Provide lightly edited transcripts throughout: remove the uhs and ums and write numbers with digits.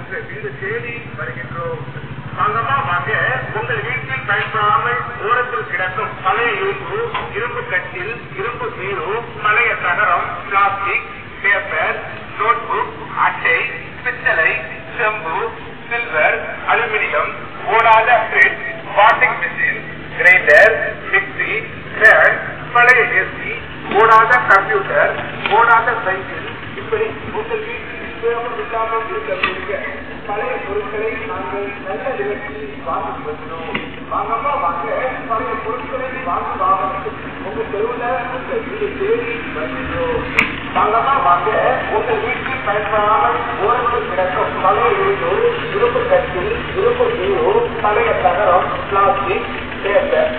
உங்கள் வீடு தேடி வருகின்றோம். வாங்கம்மா வாங்க. உங்கள் வீட்டில் பயன்படாமல் ஓரத்தில் கிடக்கும் பழைய இரும்பு கட்டில், இரும்பு பீரோ, பழைய தகரம், பிளாஸ்டிக், பேப்பர், நோட்புக், அட்டை, பித்தளை, செம்பு, சில்வர், அலுமினியம், ஓடாத fridge, washing machine, grinder, mixie, fan, பழைய ஏசி, ஓடாத கம்ப்யூட்டர், ஓடாத சைக்கிள், இப்படி உங்கள் வீட்டில் இல்லாமல் இருக்கக்கூடிய பழைய பொருட்களை நாங்கள் நல்ல விலைக்கு வாங்கி வருகிறோம். வாங்கம்மா வாங்க. பழைய பொருட்களை வாங்க உங்கள் தெருவில் உங்கள் வீடு தேடி வருகிறோம். வாங்கம்மா வாங்க. உங்கள் வீட்டில் பயன்படாமல் ஓரத்தில் கிடக்கும் பழைய இரும்பு கட்டில், இரும்பு பீரோ, பழைய தகரம், பிளாஸ்டிக், பேப்பர்.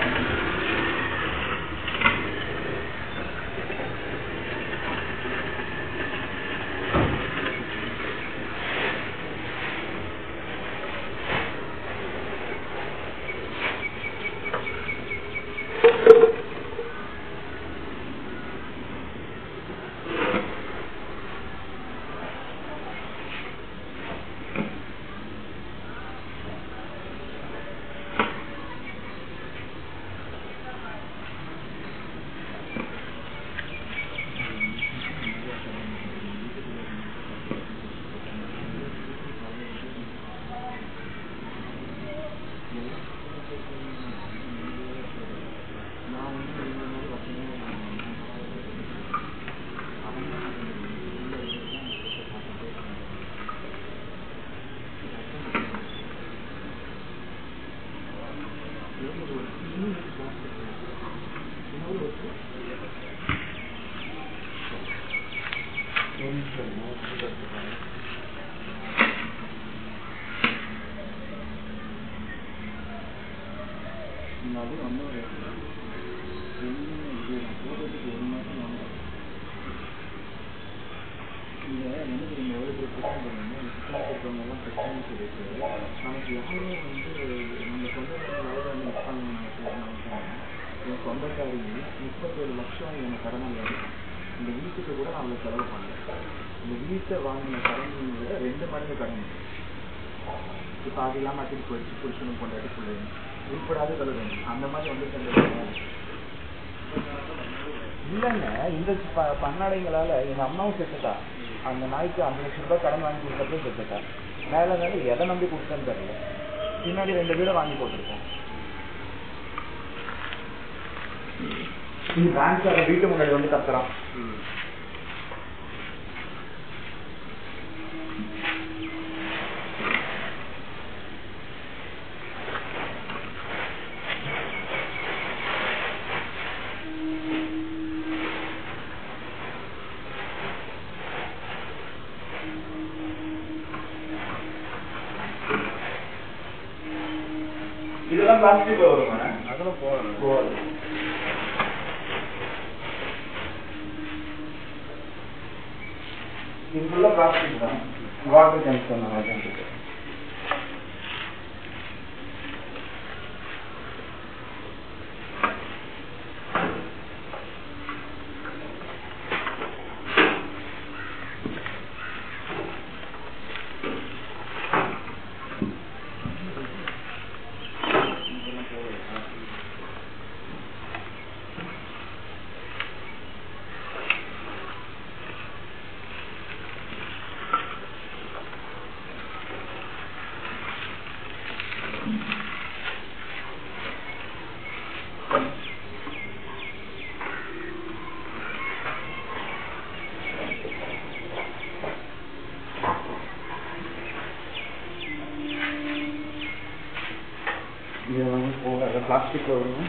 சொந்தக்காரி 37 லட்சம் இவங்க கடன் இந்த வீட்டுக்கு கூட நான் அவங்களுக்கு செலவு பண்ணேன். இந்த வீட்டை வாங்கின கடன் விட 2 மடங்கு கடன். இப்போ அது இல்லாமல் அட்டிக்கு போயிடுச்சு, புருஷனும் கொண்டாடி பிள்ளைங்க உட்படாத கலவு அந்த மாதிரி வந்து இல்லைங்க. இந்த பண்ணாடைங்களால எங்கள் அம்மாவும் செத்துட்டா. அந்த நாய்க்கு 5 லட்சம் ரூபாய் கடன் வாங்கி கொடுத்தப்பே செத்துட்டா. மேலே மேலே எதை நம்பி கொடுத்தேன்னு தெரியல. பின்னாடி 2 வீடை வாங்கி போட்டிருக்கேன். பேங்க் வீட்டு முன்னாடி வந்து கத்துறான். இதெல்லாம் பிளாஸ்டிக் வருமா? அதெல்லாம் போகாது. இது ஃபுல்லாக பிளாஸ்டிக் தான். வாட்டர் கேன்ஸ் அந்த மாதிரி தான் இருக்கு. பிளாஸ்டிக் வருங்க.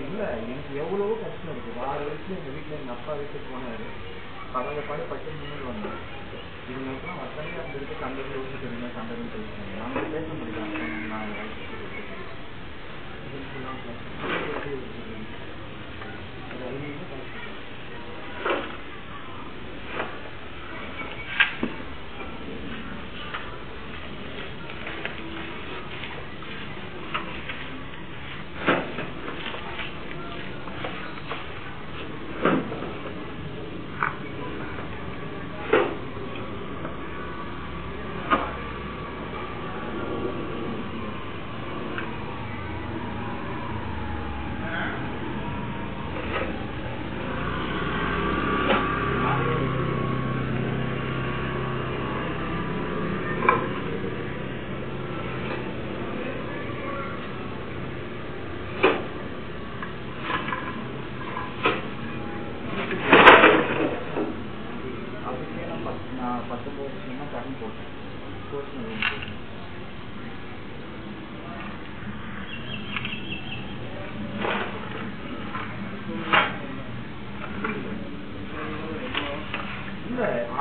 இல்லை, எனக்கு எவ்வளவோ கஷ்டம் இருக்குது. 6 வயசுல எங்கள் வீட்டில் எங்கள் அப்பா வீட்டுக்கு போனார். பரவாயில்ல பட்டு முன்னாடி வந்தார். இதுங்களுக்குலாம் வசதி அந்த இருக்க கண்டது யோசிக்கிறீங்க கண்டதுன்னு பேசுகிறீங்க நம்ம பேச முடியாது நான்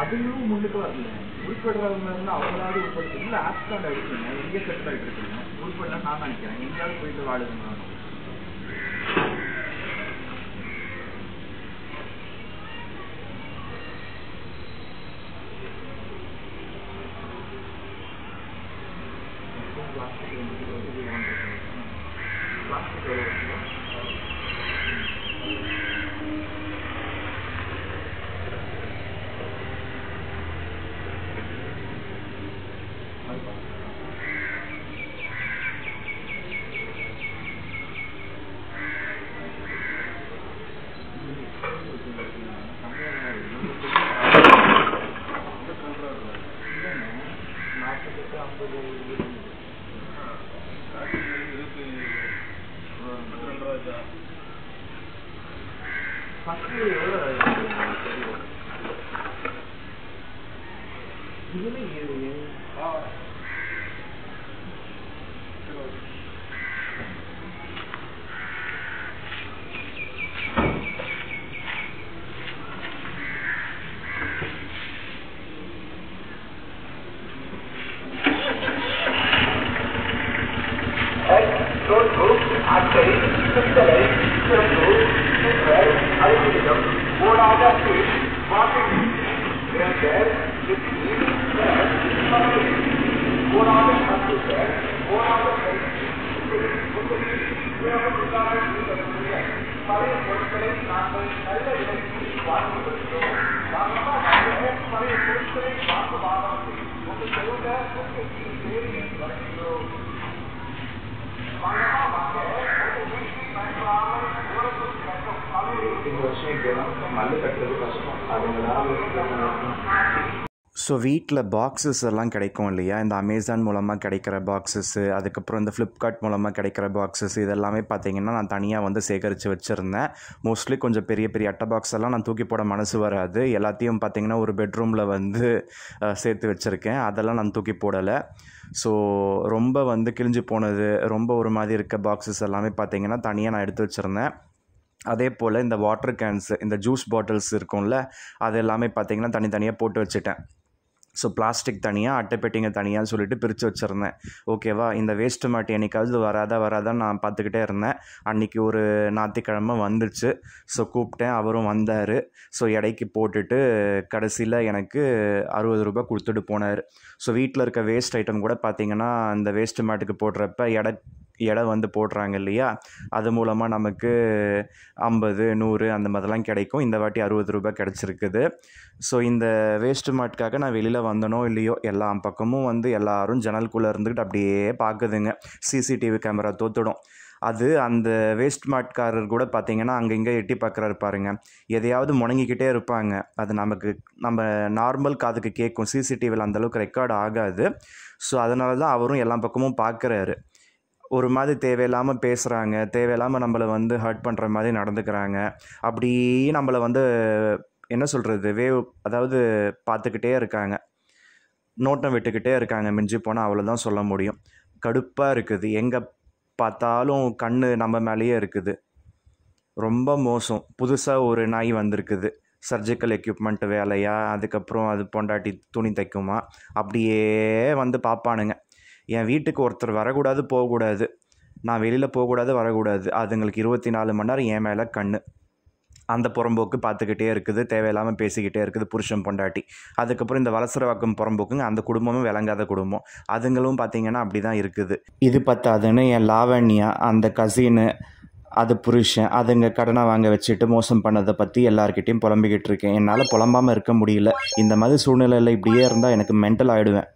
அதுவும் முன்னுக்கு வரல உள்படுறவங்க இருந்து அவங்களாவது உட்படுத்தி இல்லை ஆப்ஸ்டாண்ட் ஆகிடுச்சுங்க எங்கே செட்டில் ஆகிட்டு இருக்குங்க உள்படலாம் நான் நினைக்கிறேன் எங்கேயாவது போயிட்டு வாழுதுங்க ஸோ வீட்டில் பாக்ஸஸ் எல்லாம் கிடைக்கும் இல்லையா, இந்த அமேசான் மூலமாக கிடைக்கிற பாக்ஸஸ்ஸு, அதுக்கப்புறம் இந்த ஃப்ளிப்கார்ட் மூலமாக கிடைக்கிற பாக்ஸஸ் இதெல்லாமே பார்த்திங்கன்னா நான் தனியாக வந்து சேகரித்து வச்சுருந்தேன். மோஸ்ட்லி கொஞ்சம் பெரிய பெரிய அட்டை பாக்ஸ் எல்லாம் நான் தூக்கி போட மனசு வராது. எல்லாத்தையும் பார்த்திங்கன்னா ஒரு பெட்ரூமில் வந்து சேர்த்து வச்சுருக்கேன். அதெல்லாம் நான் தூக்கி போடலை. ஸோ ரொம்ப வந்து கிழிஞ்சு போனது, ரொம்ப ஒரு மாதிரி இருக்க பாக்ஸஸ் எல்லாமே பார்த்திங்கன்னா தனியாக நான் எடுத்து வச்சுருந்தேன். அதே போல் இந்த வாட்டர் கேன்ஸு, இந்த ஜூஸ் பாட்டில்ஸ் இருக்கும்ல, அது எல்லாமே பார்த்திங்கன்னா தனித்தனியாக போட்டு வச்சுட்டேன். ஸோ பிளாஸ்டிக் தனியாக, அட்டைப்பெட்டிங்க தனியாக சொல்லிட்டு பிரித்து வச்சுருந்தேன். ஓகேவா, இந்த வேஸ்ட்டு மாட்டி என்னைக்காவது வராதான்னு நான் பார்த்துக்கிட்டே இருந்தேன். அன்றைக்கி ஒரு ஞாயிற்றுக்கிழமை வந்துச்சு. ஸோ கூப்பிட்டேன், அவரும் வந்தார். ஸோ எடைக்கு போட்டுட்டு கடைசியில் எனக்கு 60 ரூபா கொடுத்துட்டு போனார். ஸோ வீட்டில் இருக்க வேஸ்ட் ஐட்டம் கூட பார்த்திங்கன்னா இந்த வேஸ்ட்டு மாட்டுக்கு போடுறப்ப எடை வந்து போடுறாங்க இல்லையா, அது மூலமாக நமக்கு 50, 100 அந்த மாதிரிலாம் கிடைக்கும். இந்த வாட்டி 60 ரூபா கிடச்சிருக்குது. ஸோ இந்த வேஸ்ட்டு மாட்டுக்காக நான் வெளியில் வந்தனோ இல்லையோ, எல்லா பக்கமும் வந்து எல்லோரும் ஜன்னல்குள்ளே இருந்துக்கிட்டு அப்படியே பார்க்குதுங்க. CCTV camera தோத்துடும். அது அந்த வேஸ்ட் மாட்காரர் கூட பார்த்திங்கன்னா அங்கங்கே எட்டி பார்க்குறாரு பாருங்க. எதையாவது முணங்கிக்கிட்டே இருப்பாங்க. அது நம்ம நார்மல் காதுக்கு கேட்கும். சிசிடிவியில் அந்தளவுக்கு ரெக்கார்ட் ஆகாது. ஸோ அதனால தான் அவரும் எல்லா பக்கமும் பார்க்குறாரு. ஒரு மாதிரி தேவையில்லாமல் பேசுகிறாங்க, தேவையில்லாமல் நம்மளை வந்து ஹர்ட் பண்ணுற மாதிரி நடந்துக்கிறாங்க. அப்படி நம்மளை வந்து என்ன சொல்கிறது, அதாவது பார்த்துக்கிட்டே இருக்காங்க, நோட்டம் விட்டுக்கிட்டே இருக்காங்க. மிஞ்சி போனால் அவ்வளோதான் சொல்ல முடியும். கடுப்பாக இருக்குது. எங்கே பார்த்தாலும் கண் நம்ம மேலேயே இருக்குது. ரொம்ப மோசம். புதுசாக ஒரு நாய் வந்திருக்குது. சர்ஜிக்கல் எக்யூப்மெண்ட் வேலையா, அதுக்கப்புறம் அது பொண்டாட்டி துணி தைக்குமா, அப்படியே வந்து பார்ப்பானுங்க. என் வீட்டுக்கு ஒருத்தர் வரக்கூடாது, போகக்கூடாது, நான் வெளியில் போகக்கூடாது, வரக்கூடாது, அதுங்களுக்கு 24 மணி நேரம் என் மேலே கண்ணு. அந்த புறம்போக்கு பார்த்துக்கிட்டே இருக்குது, தேவையில்லாமல் பேசிக்கிட்டே இருக்குது புருஷன் பொண்டாட்டி. அதுக்கப்புறம் இந்த வலசரவாக்கம் புறம்போக்குங்க, அந்த குடும்பமும் விளங்காத குடும்பம். அதுங்களும் பார்த்திங்கன்னா அப்படி தான் இருக்குது. இது பத்தாதுன்னு என் லாவண்யா, அந்த கசினு, அது புருஷன், அதுங்க கடனை வாங்க வச்சுட்டு மோசம் பண்ணதை பற்றி எல்லாருக்கிட்டையும் புலம்பிக்கிட்டு இருக்கேன். என்னால் புலம்பாமல் இருக்க முடியல. இந்த மாதிரி சூழ்நிலையில் இப்படியே இருந்தால் எனக்கு மென்டல் ஆகிடுவேன்.